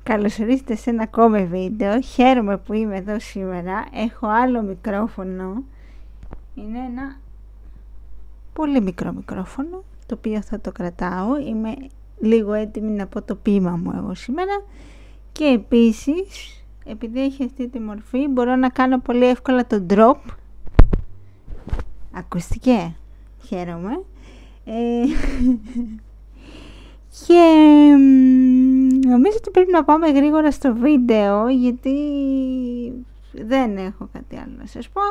Καλώς ορίσατε σε ένα ακόμη βίντεο. Χαίρομαι που είμαι εδώ σήμερα. Έχω άλλο μικρόφωνο. Είναι ένα πολύ μικρό μικρόφωνο, το οποίο θα το κρατάω. Είμαι λίγο έτοιμη να πω το ποίημα μου εγώ σήμερα. Και επίσης, επειδή έχει αυτή τη μορφή, μπορώ να κάνω πολύ εύκολα το drop. Ακούστηκε? Χαίρομαι. Και νομίζω ότι πρέπει να πάμε γρήγορα στο βίντεο, γιατί δεν έχω κάτι άλλο να σας πω.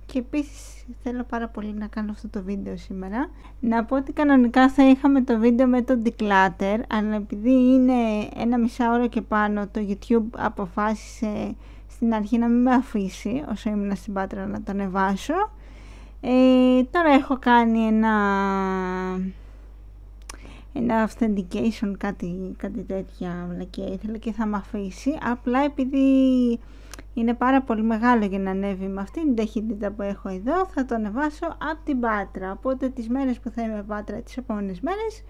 Και επίσης θέλω πάρα πολύ να κάνω αυτό το βίντεο σήμερα. Να πω ότι κανονικά θα είχαμε το βίντεο με το declutter, αλλά επειδή είναι 1,5 ώρα και πάνω, το YouTube αποφάσισε στην αρχή να μην με αφήσει όσο ήμουν στην Πάτρα να το ανεβάσω. Τώρα έχω κάνει ένα authentication, κάτι τέτοια βλακία ήθελα και θα με αφήσει. Απλά επειδή είναι πάρα πολύ μεγάλο για να ανέβει με αυτήν την ταχύτητα που έχω εδώ, θα το ανεβάσω από την Πάτρα. Οπότε τις μέρες που θα είμαι Πάτρα, τις επόμενες μέρες,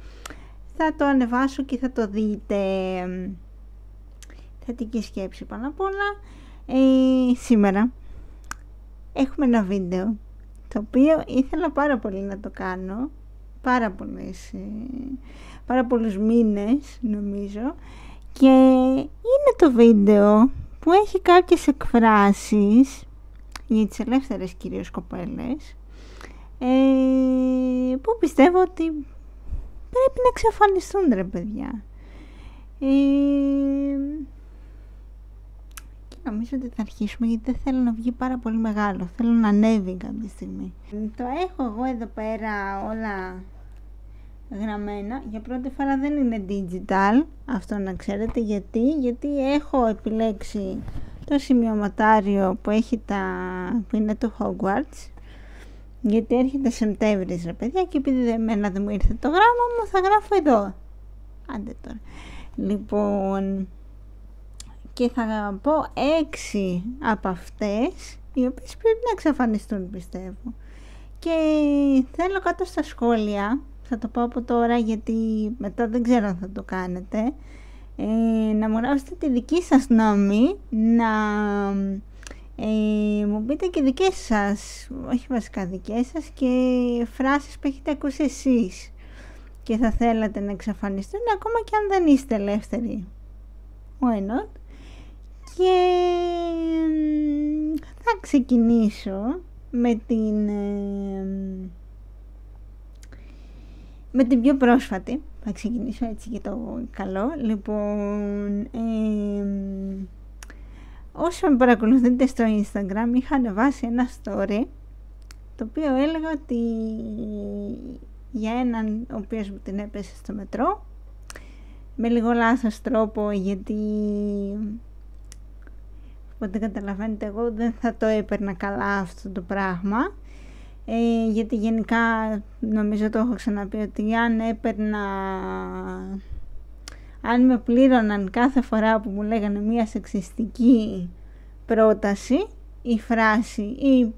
θα το ανεβάσω και θα το δείτε. Θετική σκέψη πάνω απ' όλα. Σήμερα έχουμε ένα βίντεο το οποίο ήθελα πάρα πολύ να το κάνω, πάρα πολλούς μήνες νομίζω, και είναι το βίντεο που έχει κάποιες εκφράσεις για τις ελεύθερες κυρίως κοπέλες, που πιστεύω ότι πρέπει να εξαφανιστούν, ρε παιδιά. Νομίζω ότι θα αρχίσουμε, γιατί δεν θέλω να βγει πάρα πολύ μεγάλο. Θέλω να ανέβει κάποια στιγμή. Το έχω εγώ εδώ πέρα όλα γραμμένα. Για πρώτη φορά δεν είναι digital, αυτό να ξέρετε. Γιατί έχω επιλέξει το σημειωματάριο που που είναι το Hogwarts. Γιατί έρχεται Σεπτέμβρης, ρε παιδιά, και επειδή εμένα δεν μου ήρθε το γράμμα μου, θα γράφω εδώ. Άντε τώρα. Λοιπόν, και θα πω 6 από αυτές, οι οποίες πρέπει να εξαφανιστούν, πιστεύω. Και θέλω κάτω στα σχόλια, θα το πω από τώρα γιατί μετά δεν ξέρω αν θα το κάνετε, να μου γράψετε τη δική σας γνώμη, να μου πείτε και δικές σας, όχι βασικά δικές σας, και φράσεις που έχετε ακούσει εσείς και θα θέλατε να εξαφανιστούν, ακόμα και αν δεν είστε ελεύθεροι. Why not? Και θα ξεκινήσω με την πιο πρόσφατη. Θα ξεκινήσω έτσι για το καλό. Λοιπόν, όσο με παρακολουθείτε στο Instagram, είχα ανεβάσει ένα story, το οποίο έλεγα ότι για έναν ο οποίος μου την έπεσε στο μετρό, με λίγο λάθος τρόπο, γιατί οπότε καταλαβαίνετε, εγώ δεν θα το έπαιρνα καλά αυτό το πράγμα, γιατί γενικά νομίζω το έχω ξαναπεί, ότι αν με πλήρωναν κάθε φορά που μου λέγανε μια σεξιστική πρόταση ή φράση, ή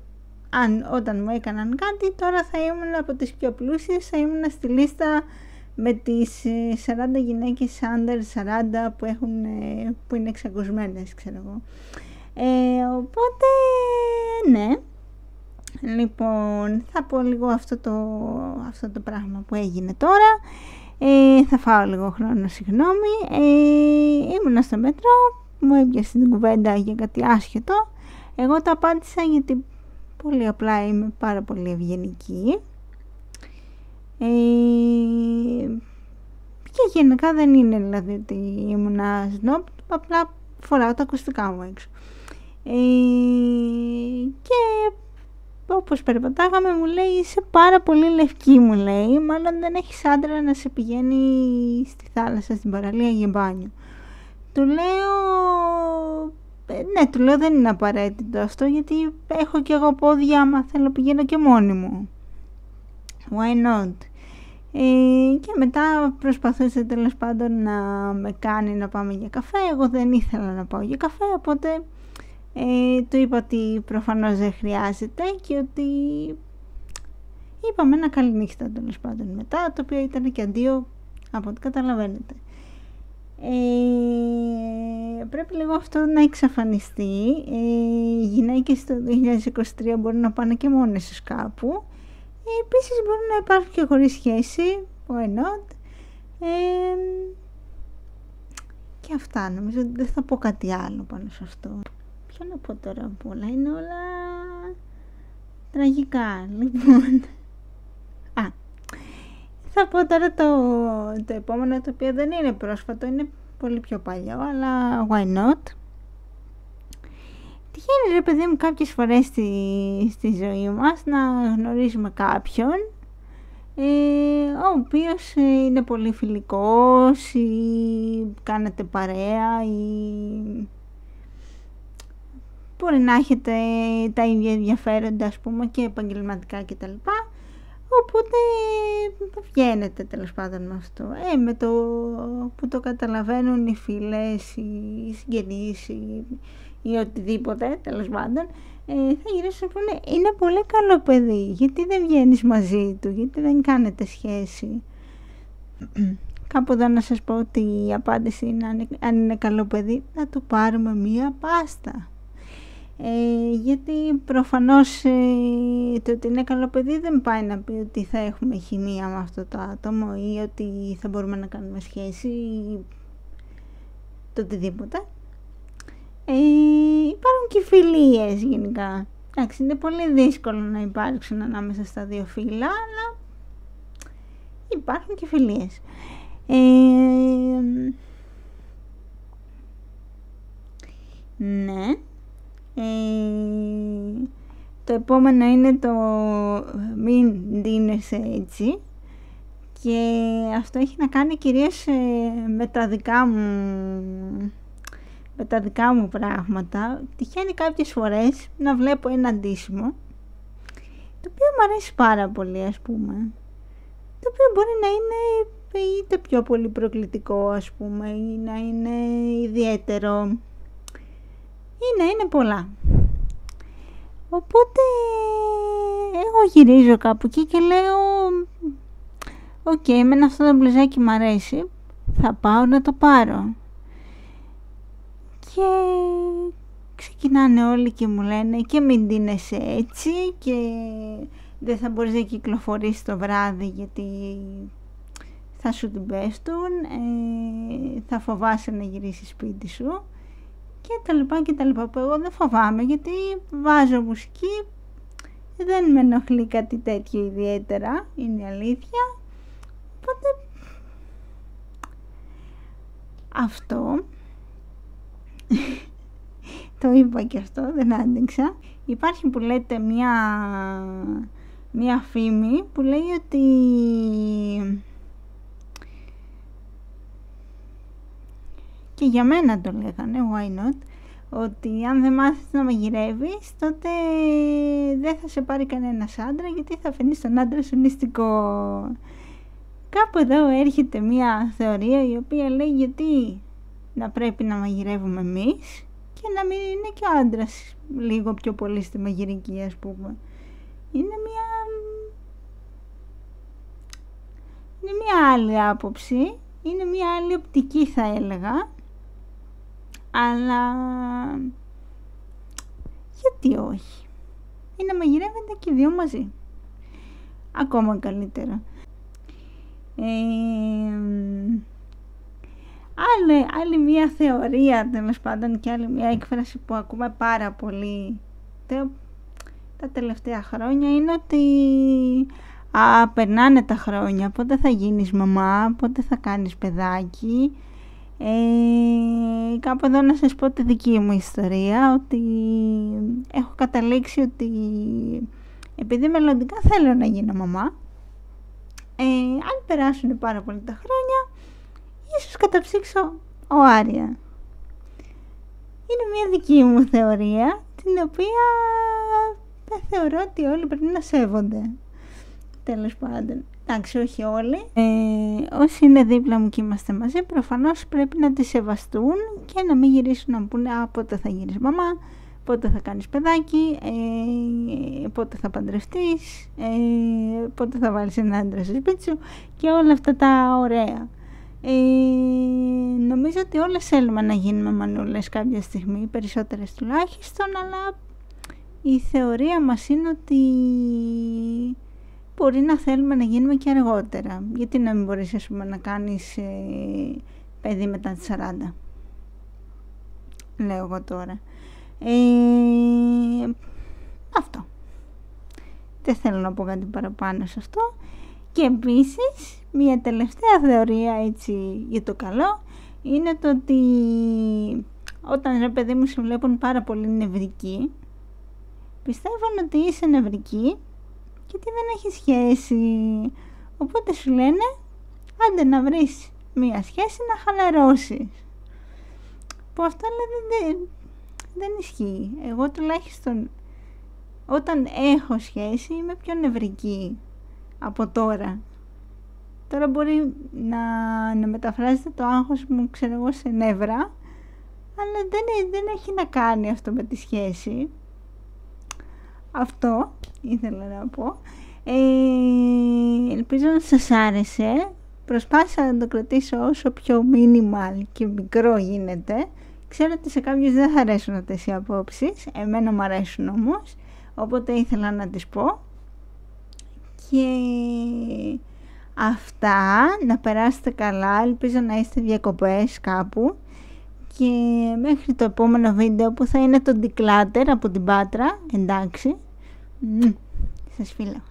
όταν μου έκαναν κάτι, τώρα θα ήμουν από τις πιο πλούσιες, θα ήμουν στη λίστα με τις 40 γυναίκες under 40 που είναι εξακουσμένες, ξέρω εγώ. Οπότε, ναι. Λοιπόν, θα πω λίγο αυτό το πράγμα που έγινε τώρα. Θα φάω λίγο χρόνο, συγγνώμη. Ήμουνα στο μέτρο, μου έπιασε την κουβέντα για κάτι άσχετο. Εγώ το απάντησα γιατί πολύ απλά είμαι πάρα πολύ ευγενική. Και γενικά δεν είναι δηλαδή ότι ήμουνα snob, απλά φοράω τα ακουστικά μου έξω. Και όπως περπατάγαμε μου λέει, είσαι πάρα πολύ λευκή, μου λέει, μάλλον δεν έχεις άντρα να σε πηγαίνει στη θάλασσα, στην παραλία για μπάνιο. Του λέω, ναι, του λέω δεν είναι απαραίτητο αυτό, γιατί έχω κι εγώ πόδια, άμα θέλω πηγαίνω και μόνη μου. Why not? Και μετά προσπαθούσε τέλος πάντων να με κάνει να πάμε για καφέ. Εγώ δεν ήθελα να πάω για καφέ, οπότε του είπα ότι προφανώς δεν χρειάζεται και ότι είπαμε ένα καληνύχτα τέλος πάντων μετά, το οποίο ήταν και αντίο από ό,τι καταλαβαίνετε. Πρέπει λίγο αυτό να εξαφανιστεί. Οι γυναίκες το 2023 μπορούν να πάνε και μόνες τους κάπου. Επίσης μπορούν να υπάρχουν και χωρίς σχέση, why not. Και αυτά, νομίζω ότι δεν θα πω κάτι άλλο πάνω σε αυτό. Ποιο να πω τώρα από όλα, είναι όλα τραγικά. Λοιπόν, θα πω τώρα το επόμενο, το οποίο δεν είναι πρόσφατο, είναι πολύ πιο παλιό, αλλά why not. Τυχαίνει, ρε παιδί μου, κάποιες φορές στη ζωή μας να γνωρίζουμε κάποιον ο οποίος είναι πολύ φιλικός ή κάνετε παρέα ή μπορεί να έχετε τα ίδια ενδιαφέροντα, ας πούμε, και επαγγελματικά κτλ. Οπότε βγαίνετε τέλος πάντων με αυτό. Με το που το καταλαβαίνουν οι φίλες, οι συγγενείς ή οτιδήποτε τέλος πάντων, θα γυρίσουν να πούνε είναι πολύ καλό παιδί, γιατί δεν βγαίνεις μαζί του, γιατί δεν κάνετε σχέση. Κάπου εδώ να σας πω ότι η απάντηση είναι αν είναι καλό παιδί να του πάρουμε μία πάστα. Γιατί προφανώς το ότι είναι καλό παιδί δεν πάει να πει ότι θα έχουμε χημεία με αυτό το άτομο ή ότι θα μπορούμε να κάνουμε σχέση ή το οτιδήποτε. Υπάρχουν και φιλίες γενικά. Εντάξει, είναι πολύ δύσκολο να υπάρξουν ανάμεσα στα δύο φύλλα, αλλά υπάρχουν και φιλίες. Ναι. Το επόμενο είναι το μην ντύνεσαι έτσι, και αυτό έχει να κάνει κυρίως με τα δικά μου πράγματα. Τυχαίνει κάποιες φορές να βλέπω ένα ντύσιμο το οποίο μου αρέσει πάρα πολύ, ας πούμε, το οποίο μπορεί να είναι είτε πιο πολύ προκλητικό, ας πούμε, ή να είναι ιδιαίτερο ή να είναι πολλά. Οπότε εγώ γυρίζω κάπου εκεί και λέω οκ, εμένα αυτό το μπλουζάκι μου αρέσει, θα πάω να το πάρω. Και ξεκινάνε όλοι και μου λένε και μην ντύνεσαι έτσι και δεν θα μπορείς να κυκλοφορήσεις το βράδυ γιατί θα σου την πέφτουν, θα φοβάσαι να γυρίσεις σπίτι σου και τα λοιπά και τα λοιπά, που εγώ δεν φοβάμαι γιατί βάζω μουσική, δεν με ενοχλεί κάτι τέτοιο ιδιαίτερα, είναι η αλήθεια. Οπότε αυτό το είπα και αυτό, δεν άντεξα. Υπάρχει που λέτε μία φήμη που λέει ότι και για μένα το λέγανε, why not, ότι αν δεν μάθεις να μαγειρεύεις τότε δεν θα σε πάρει κανένας άντρα γιατί θα φαίνεις τον άντρα σου νηστικό. Κάπου εδώ έρχεται μία θεωρία η οποία λέει γιατί να πρέπει να μαγειρεύουμε εμείς και να μην είναι και ο άντρας λίγο πιο πολύ στη μαγειρική, ας πούμε. Είναι μία άλλη άποψη, είναι μία άλλη οπτική θα έλεγα, αλλά γιατί όχι, είναι να μαγειρεύετε και οι δύο μαζί, ακόμα καλύτερα. Άλλη μια θεωρία τέλος πάντων και άλλη μια έκφραση που ακούμε πάρα πολύ τα τελευταία χρόνια είναι ότι περνάνε τα χρόνια, πότε θα γίνεις μαμά, πότε θα κάνεις παιδάκι. Κάπου εδώ να σας πω τη δική μου ιστορία, ότι έχω καταλήξει ότι επειδή μελλοντικά θέλω να γίνω μαμά, αν περάσουν πάρα πολύ τα χρόνια ίσως καταψύξω οάρια. Είναι μια δική μου θεωρία, την οποία θεωρώ ότι όλοι πρέπει να σέβονται. Τέλος πάντων, εντάξει, όχι όλοι. Όσοι είναι δίπλα μου και είμαστε μαζί, προφανώς πρέπει να τις σεβαστούν και να μην γυρίσουν να πούνε πότε θα γίνεις μαμά, πότε θα κάνεις παιδάκι, πότε θα παντρευτείς, πότε θα βάλεις έναν άντρα στο σπίτι σου και όλα αυτά τα ωραία. Νομίζω ότι όλες θέλουμε να γίνουμε μανούλες κάποια στιγμή, περισσότερες τουλάχιστον, αλλά η θεωρία μας είναι ότι μπορεί να θέλουμε να γίνουμε και αργότερα. Γιατί να μην μπορείς, ας πούμε, να κάνεις παιδί μετά τις 40. Λέω εγώ τώρα. Αυτό. Δεν θέλω να πω κάτι παραπάνω σε αυτό. Και επίσης, μια τελευταία θεωρία έτσι για το καλό είναι το ότι όταν, ρε παιδί μου, σε βλέπουν πάρα πολύ νευρική, πιστεύουν ότι είσαι νευρική και ότι δεν έχει σχέση. Οπότε σου λένε, άντε να βρεις μια σχέση να χαλαρώσεις. Που αυτό δεν ισχύει. Εγώ τουλάχιστον όταν έχω σχέση είμαι πιο νευρική από τώρα. Τώρα μπορεί να μεταφράζεται το άγχος μου, ξέρω εγώ, σε νεύρα, αλλά δεν έχει να κάνει αυτό με τη σχέση. Αυτό ήθελα να πω. Ελπίζω να σας άρεσε. Προσπάθησα να το κρατήσω όσο πιο minimal και μικρό γίνεται. Ξέρω ότι σε κάποιους δεν θα αρέσουν αυτές οι απόψεις, εμένα μου αρέσουν όμως, οπότε ήθελα να τις πω. Και αυτά, να περάσετε καλά, ελπίζω να είστε διακοπές κάπου και μέχρι το επόμενο βίντεο που θα είναι το declutter από την Πάτρα, εντάξει, σας φιλώ.